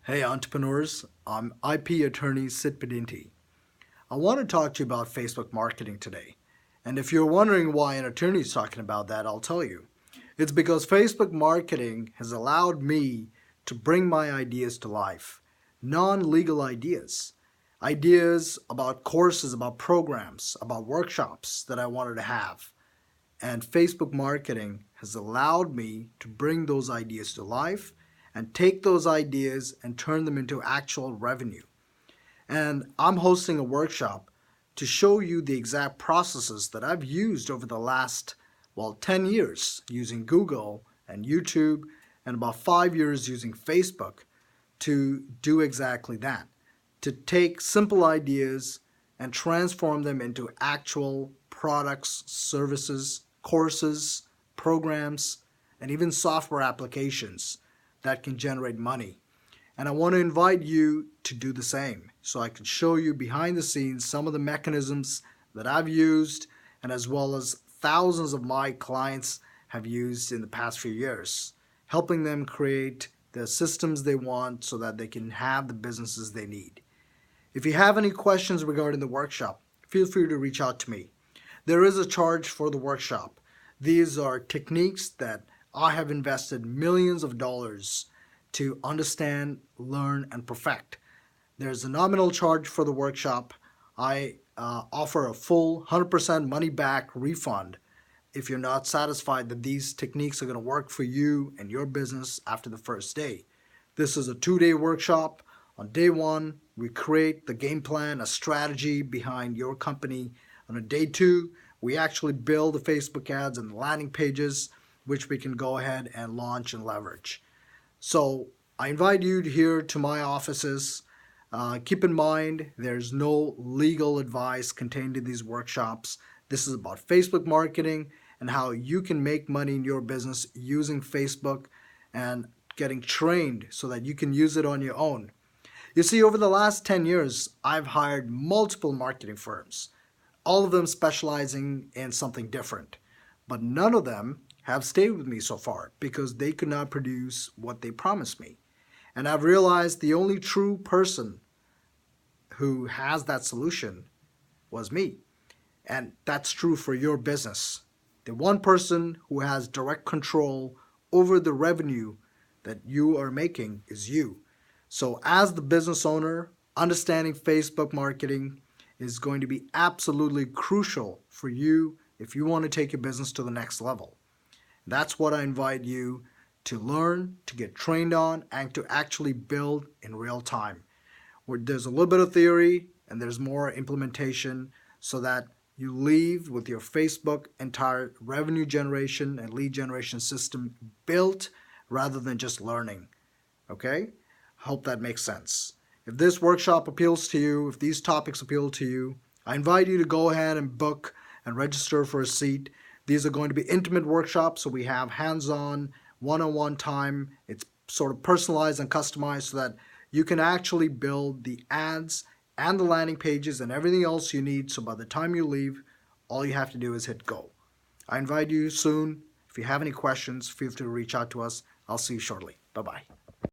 Hey entrepreneurs, I'm IP attorney Sid Pedinti. I want to talk to you about Facebook marketing today. And if you're wondering why an attorney is talking about that, I'll tell you. It's because Facebook marketing has allowed me to bring my ideas to life. Non-legal ideas. Ideas about courses, about programs, about workshops that I wanted to have. And Facebook marketing has allowed me to bring those ideas to life and take those ideas and turn them into actual revenue. And I'm hosting a workshop to show you the exact processes that I've used over the last, 10 years using Google and YouTube and about 5 years using Facebook to do exactly that. To take simple ideas and transform them into actual products, services, courses, programs, and even software applications that can generate money. And I want to invite you to do the same so I can show you behind the scenes some of the mechanisms that I've used and as well as thousands of my clients have used in the past few years, helping them create the systems they want so that they can have the businesses they need. If you have any questions regarding the workshop, feel free to reach out to me. There is a charge for the workshop. These are techniques that I have invested millions of dollars to understand, learn, and perfect. There's a nominal charge for the workshop. I offer a full 100% money back refund if you're not satisfied that these techniques are going to work for you and your business after the first day. This is a 2-day workshop. On day 1, we create the game plan, a strategy behind your company. On day 2, we actually build the Facebook ads and the landing pages, which we can go ahead and launch and leverage. So I invite you here to my offices. Keep in mind, there's no legal advice contained in these workshops. This is about Facebook marketing and how you can make money in your business using Facebook and getting trained so that you can use it on your own. You see, over the last 10 years, I've hired multiple marketing firms, all of them specializing in something different. But none of them have stayed with me so far because they could not produce what they promised me. And I've realized the only true person who has that solution was me. And that's true for your business. The one person who has direct control over the revenue that you are making is you. So as the business owner, understanding Facebook marketing is going to be absolutely crucial for you if you want to take your business to the next level. That's what I invite you to learn, to get trained on, and to actually build in real time. Where there's a little bit of theory and there's more implementation so that you leave with your Facebook entire revenue generation and lead generation system built rather than just learning. Okay? Hope that makes sense. If this workshop appeals to you, if these topics appeal to you, I invite you to go ahead and book and register for a seat. These are going to be intimate workshops, so we have hands-on, one-on-one time. It's sort of personalized and customized so that you can actually build the ads and the landing pages and everything else you need. So by the time you leave, all you have to do is hit go. I invite you soon. If you have any questions, feel free to reach out to us. I'll see you shortly. Bye-bye.